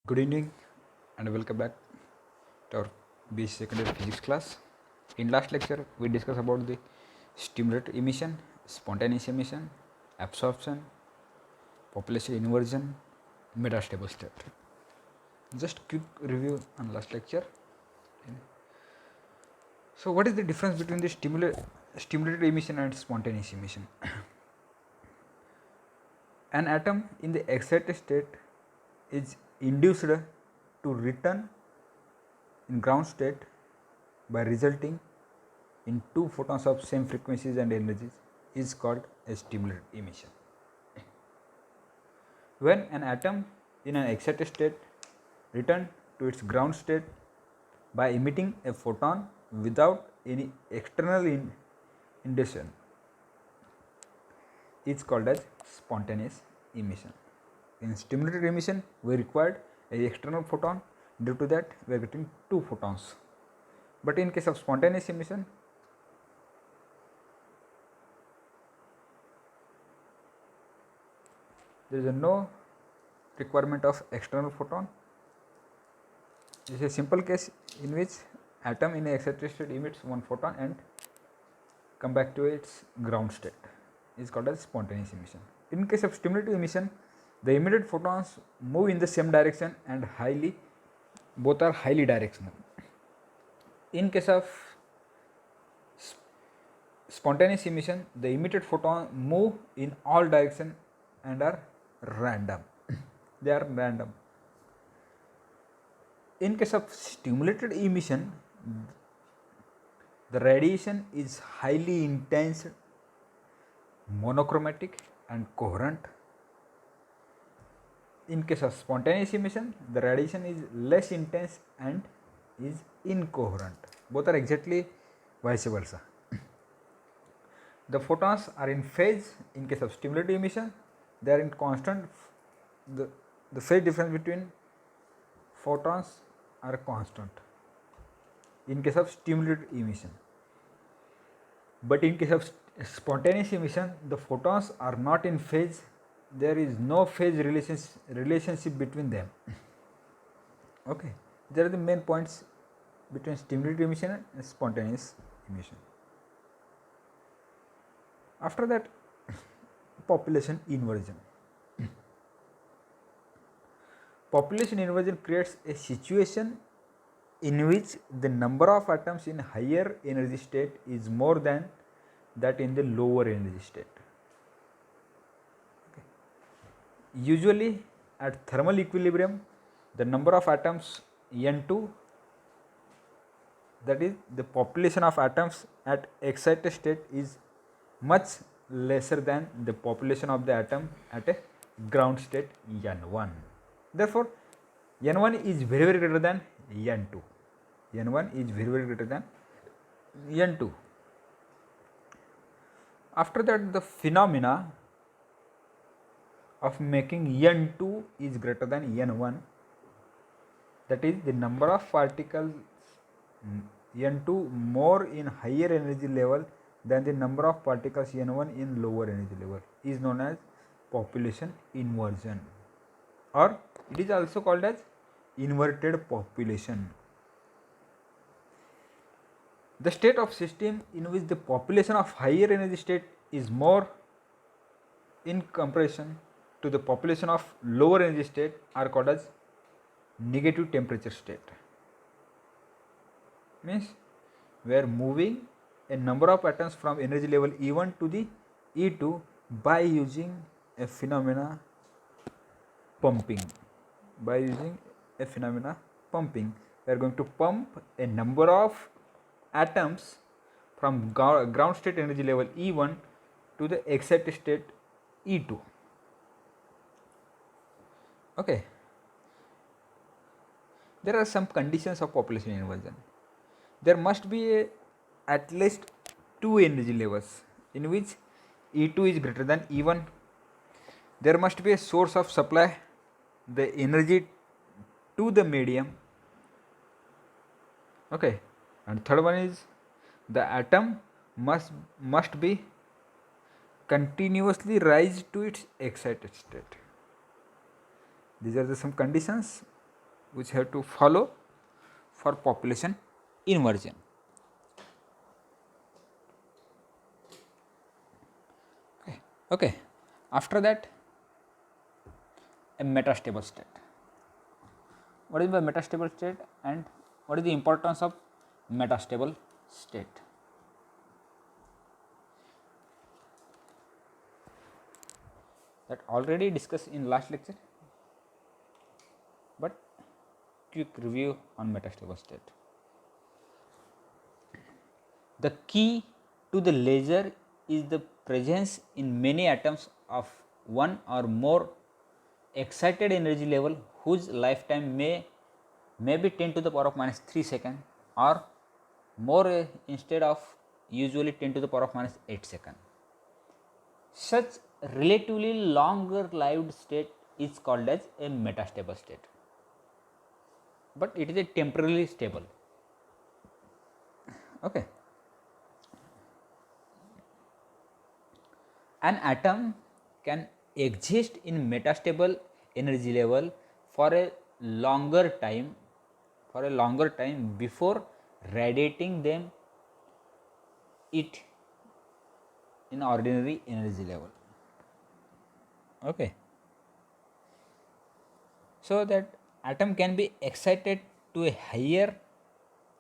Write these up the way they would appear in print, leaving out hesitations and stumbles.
Good evening and welcome back to our BSc Secondary Physics class. In last lecture, we discussed about the stimulated emission, spontaneous emission, absorption, population inversion, metastable state. Just quick review on last lecture. So, what is the difference between the stimulated emission and spontaneous emission? An atom in the excited state is induced to return in ground state by resulting in two photons of same frequencies and energies is called a stimulated emission. When an atom in an excited state returns to its ground state by emitting a photon without any external induction is called as spontaneous emission. In stimulated emission, we required a external photon. Due to that, we are getting two photons. But in case of spontaneous emission, there is no requirement of external photon. This is a simple case in which atom in a excited state emits one photon and come back to its ground state. It is called as spontaneous emission. In case of stimulated emission, the emitted photons move in the same direction and both are highly directional. In case of spontaneous emission, the emitted photon move in all direction and are random. They are random. In case of stimulated emission, the radiation is highly intense, monochromatic and coherent. In case of spontaneous emission, the radiation is less intense and is incoherent. Both are exactly vice versa. The photons are in phase. In case of stimulated emission, they are in constant. The phase difference between photons are constant in case of stimulated emission. But in case of spontaneous emission, the photons are not in phase. There is no phase relationship between them. Okay, there are the main points between stimulated emission and spontaneous emission. After that, population inversion. Population inversion creates a situation in which the number of atoms in higher energy state is more than that in the lower energy state. Okay. Usually at thermal equilibrium, the number of atoms N2, that is the population of atoms at excited state, is much lesser than the population of the atom at a ground state N1. Therefore, N1 is very greater than N2. N1 is very greater than N2. After that, the phenomena of making N2 is greater than N1, that is the number of particles N2 more in higher energy level than the number of particles N1 in lower energy level, is known as population inversion, or it is also called as inverted population. The state of system in which the population of higher energy state is more in comparison to the population of lower energy state are called as negative temperature state. Means we are moving a number of atoms from energy level E1 to the E2 by using a phenomena pumping. We are going to pump a number of atoms from ground state energy level E1 to the excited state E2. Okay. There are some conditions of population inversion. There must be at least two energy levels in which E2 is greater than E1. There must be a source of supply the energy to the medium. Okay, and third one is the atom must be continuously rise to its excited state. These are some conditions which have to follow for population inversion. Okay. After that, a metastable state. What is the metastable state and what is the importance of metastable state? That already discussed in last lecture, but quick review on metastable state. The key to the laser is the presence in many atoms of one or more excited energy level whose lifetime may be 10 to the power of minus 3 second or more instead of usually 10 to the power of minus 8 second. Such relatively longer lived state is called as a metastable state, but it is a temporarily stable. Okay. An atom can exist in metastable energy level for a longer time before radiating them it in ordinary energy level. Okay. So that atom can be excited to a higher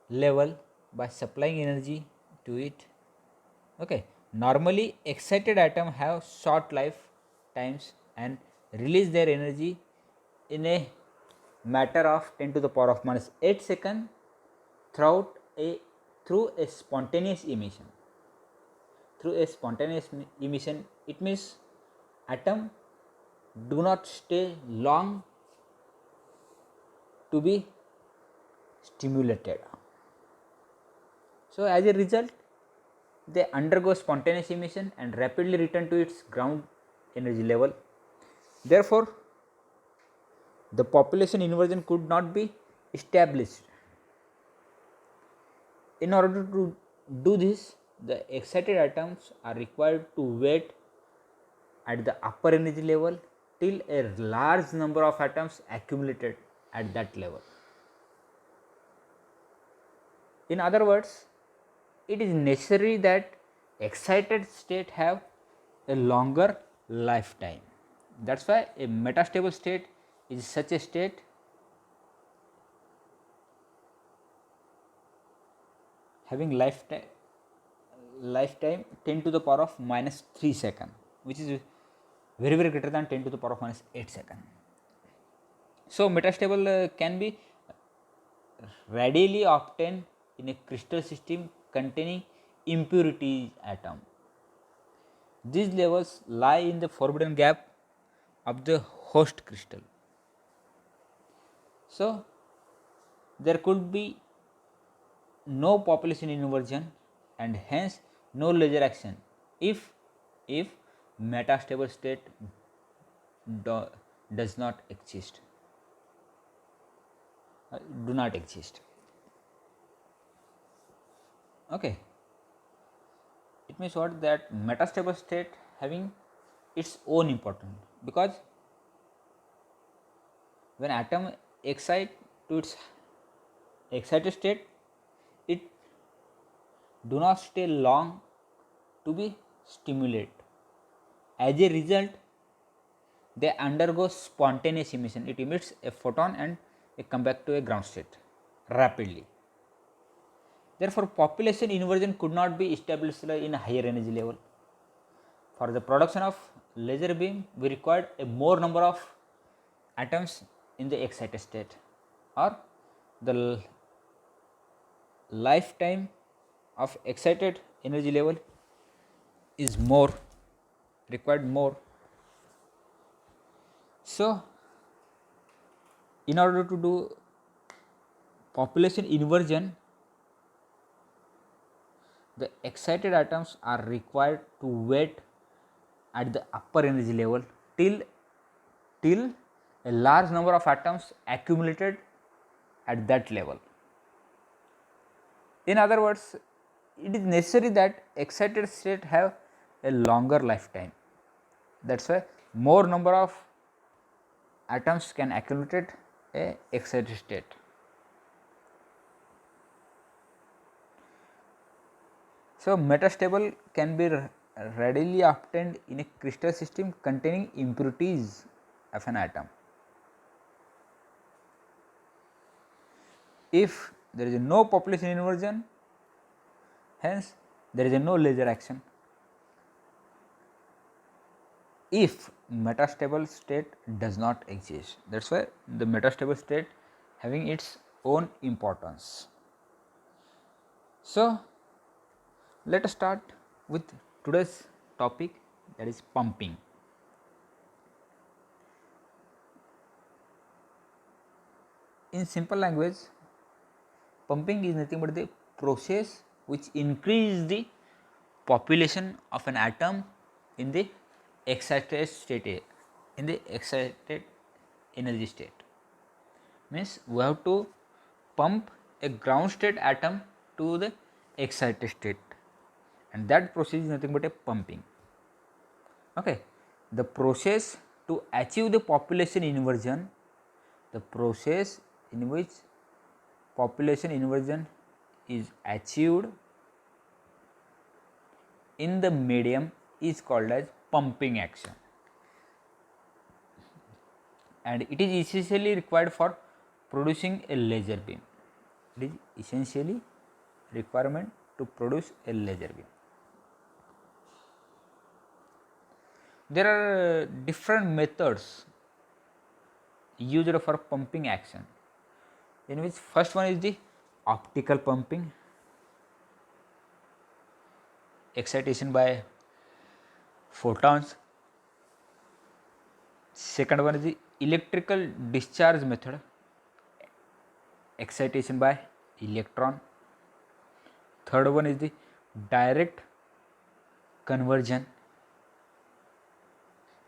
level by supplying energy to it. Okay. Normally excited atom have short life times and release their energy in a matter of 10 to the power of minus 8 second through a spontaneous emission. Through a spontaneous emission, it means atom do not stay long to be stimulated. So as a result, they undergo spontaneous emission and rapidly return to its ground energy level. Therefore, the population inversion could not be established. In order to do this, the excited atoms are required to wait at the upper energy level till a large number of atoms accumulated at that level. In other words, it is necessary that excited state have a longer lifetime. That is why a metastable state is such a state having lifetime 10 to the power of minus 3 second, which is very greater than 10 to the power of minus 8 second. So metastable can be readily obtained in a crystal system containing impurities atom. These levels lie in the forbidden gap of the host crystal. So there could be no population inversion and hence no laser action if metastable state does not exist, do not exist. Okay. It means what? That metastable state having its own importance, because when atom excite to its excited state, it do not stay long to be stimulated. As a result, they undergo spontaneous emission. It emits a photon and it come back to a ground state rapidly. Therefore, population inversion could not be established in a higher energy level. For the production of laser beam, we required a more number of atoms in the excited state, or the lifetime of excited energy level is more, required more. So, in order to do population inversion, the excited atoms are required to wait at the upper energy level till a large number of atoms accumulated at that level. In other words, it is necessary that excited state have a longer lifetime. That is why more number of atoms can accumulate a excited state. So metastable can be readily obtained in a crystal system containing impurities of an atom. If there is no population inversion, hence there is no laser action. If metastable state does not exist, that is why the metastable state having its own importance. So let us start with today's topic, that is pumping. In simple language, pumping is nothing but the process which increases the population of an atom in the excited state, in the excited energy state. Means we have to pump a ground state atom to the excited state, and that process is nothing but a pumping. Okay, the process to achieve the population inversion, the process in which population inversion is achieved in the medium is called as pumping action, and it is essentially required for producing a laser beam. It is essentially requirement to produce a laser beam. There are different methods used for pumping action, in which first one is the optical pumping, excitation by photons. Second one is the electrical discharge method, excitation by electron. Third one is the direct conversion,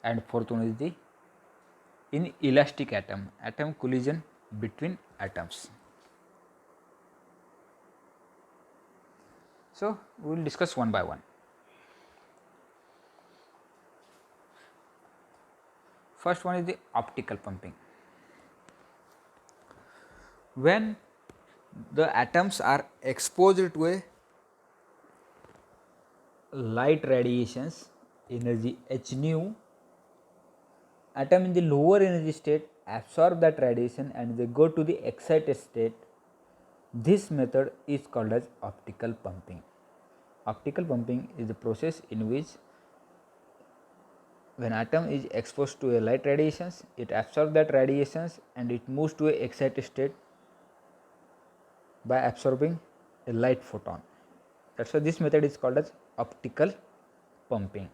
and fourth one is the inelastic atom collision between atoms. So we will discuss one by one. First one is the optical pumping. When the atoms are exposed to a light radiations, energy h nu, atom in the lower energy state absorb that radiation and they go to the excited state. This method is called as optical pumping. Optical pumping is the process in which when atom is exposed to a light radiations, it absorbs that radiations and it moves to a excited state by absorbing a light photon. That's why this method is called as optical pumping.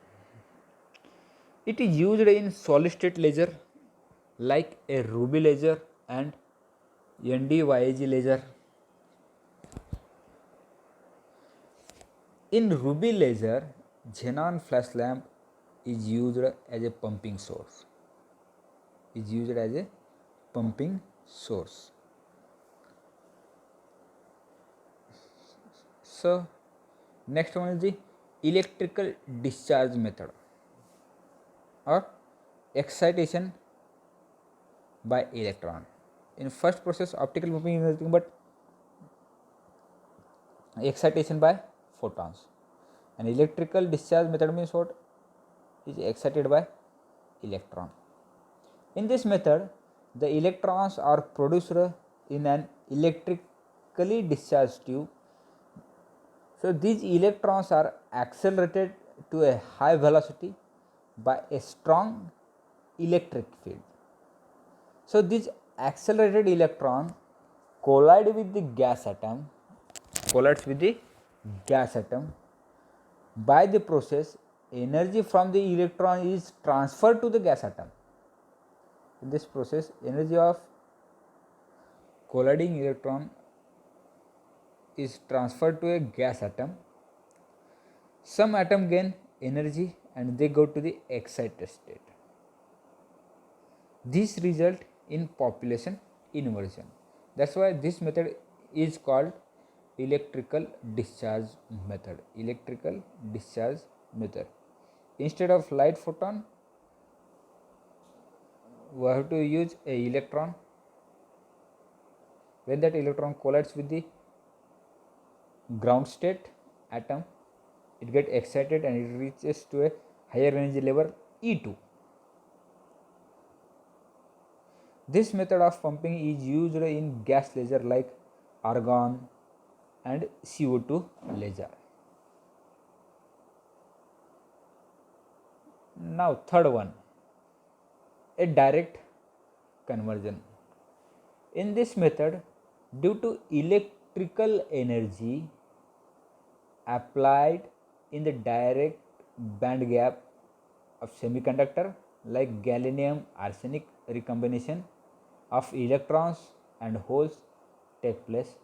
It is used in solid state laser like a ruby laser and ND-YAG laser. In ruby laser, xenon flash lamp is used as a pumping source. So next one is the electrical discharge method or excitation by electron. In first process, optical pumping is nothing but excitation by photons, and electrical discharge method means what? Is excited by electron. In this method, the electrons are produced in an electrically discharged tube. So these electrons are accelerated to a high velocity by a strong electric field. So this accelerated electron collides with the gas atom. By the process, energy from the electron is transferred to the gas atom. In this process, energy of colliding electron is transferred to a gas atom. Some atom gain energy and they go to the excited state. This result in population inversion. That's why this method is called electrical discharge method. Instead of light photon, we have to use a electron When that electron collides with the ground state atom, it gets excited and it reaches to a higher energy level E2. This method of pumping is used in gas laser like argon and CO2 laser. Now third one, a direct conversion. In this method, due to electrical energy applied in the direct band gap of semiconductor like gallium arsenic recombination of electrons and holes take place.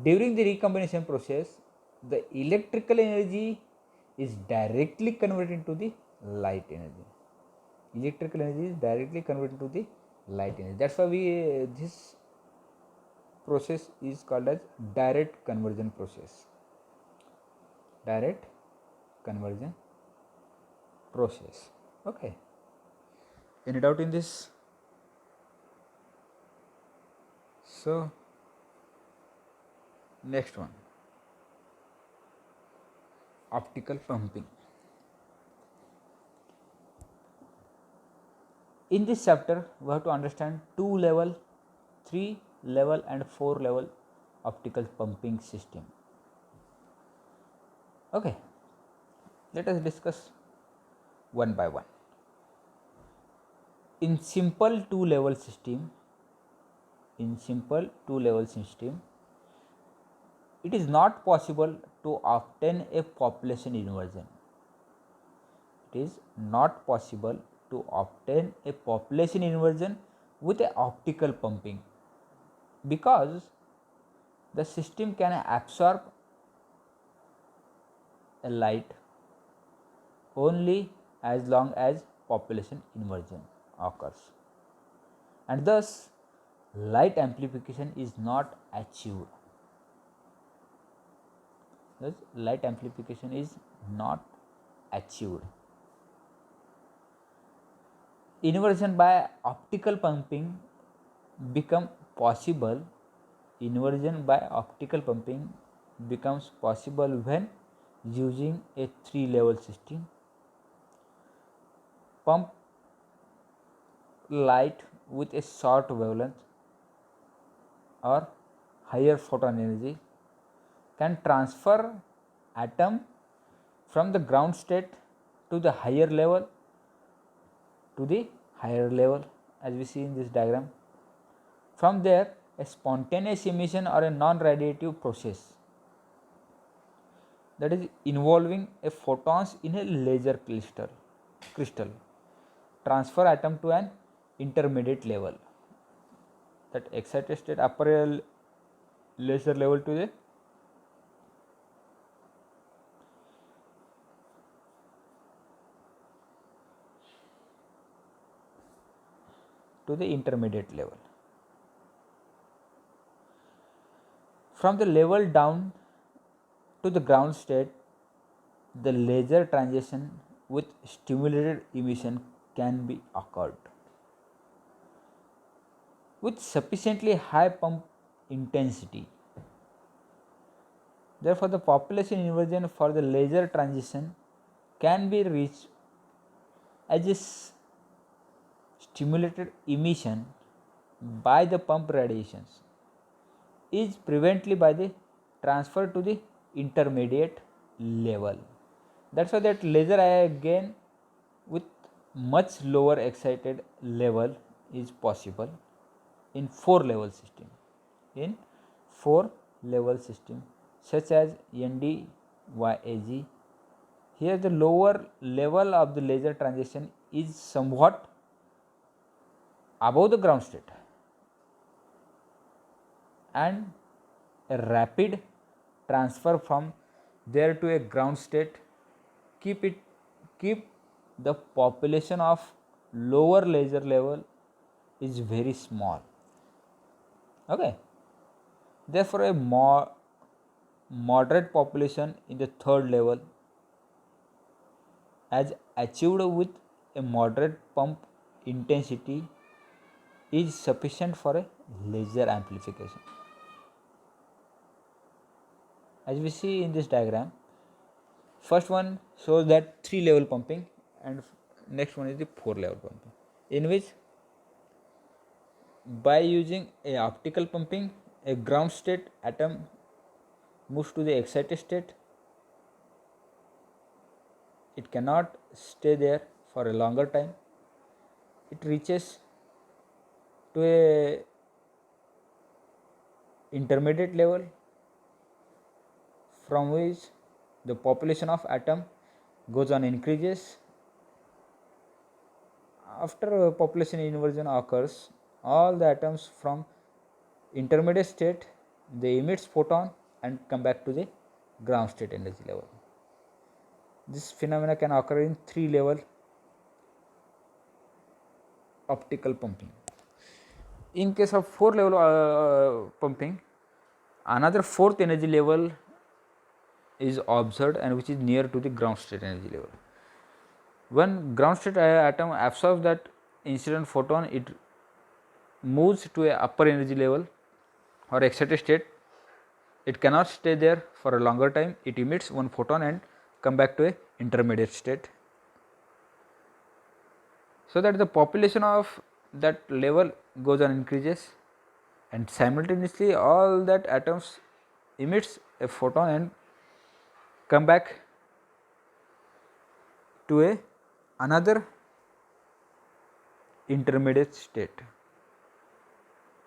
During the recombination process, the electrical energy is directly converted into the light energy. Electrical energy is directly converted to the light energy. That's why this process is called as direct conversion process. Direct conversion process. Okay. Any doubt in this? So next one, optical pumping. In this chapter, we have to understand 2 level, 3 level and 4 level optical pumping system. Okay, let us discuss one by one. In simple 2 level system, it is not possible to obtain a population inversion. It is not possible to obtain a population inversion with a optical pumping, because the system can absorb a light only as long as population inversion occurs, and thus light amplification is not achieved. Thus light amplification is not achieved. Inversion by optical pumping become possible. Inversion by optical pumping becomes possible when using a 3 level system. Pump light with a short wavelength or higher photon energy can transfer atom from the ground state to the higher level as we see in this diagram. From there, a spontaneous emission or a non-radiative process, that is involving a photons in a laser crystal transfer atom to an intermediate level, that excited state upper laser level to the intermediate level. From the level down to the ground state, the laser transition with stimulated emission can be occurred. With sufficiently high pump intensity. Therefore, the population inversion for the laser transition can be reached as a stimulated emission by the pump radiations is prevented by the transfer to the intermediate level. That's why that laser again with much lower excited level is possible in 4 level system. In 4 level system such as ND-YAG, here the lower level of the laser transition is somewhat above the ground state, and a rapid transfer from there to a ground state keep the population of lower laser level is very small. Okay, therefore a moderate population in the 3rd level as achieved with a moderate pump intensity is sufficient for a laser amplification. As we see in this diagram, first one shows that 3 level pumping and next one is the 4 level pumping, in which by using a optical pumping, a ground state atom moves to the excited state. It cannot stay there for a longer time. It reaches to a intermediate level from which the population of atom goes on increases. After population inversion occurs, all the atoms from intermediate state, they emits photon and come back to the ground state energy level. This phenomena can occur in 3 level optical pumping. In case of 4 level pumping, another 4th energy level is observed and which is near to the ground state energy level. When ground state atom absorbs that incident photon, it moves to a upper energy level or excited state. It cannot stay there for a longer time. It emits one photon and come back to a intermediate state, so that the population of that level goes on increases, and simultaneously all that atoms emits a photon and come back to a another intermediate state.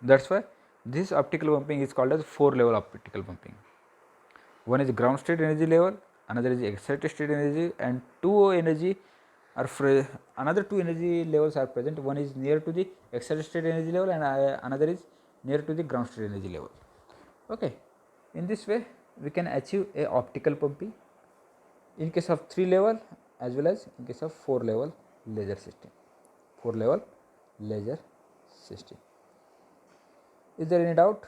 That's why this optical pumping is called as 4 level optical pumping. One is ground state energy level, another is excited state energy, and two energy are another 2 energy levels are present. One is near to the excited state energy level and another is near to the ground state energy level. Okay, in this way we can achieve a optical pumping in case of 3 level as well as in case of 4 level laser system. 4 level laser system. Is there any doubt?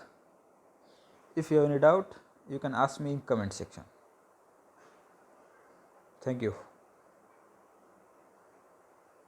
If you have any doubt, you can ask me in comment section. Thank you.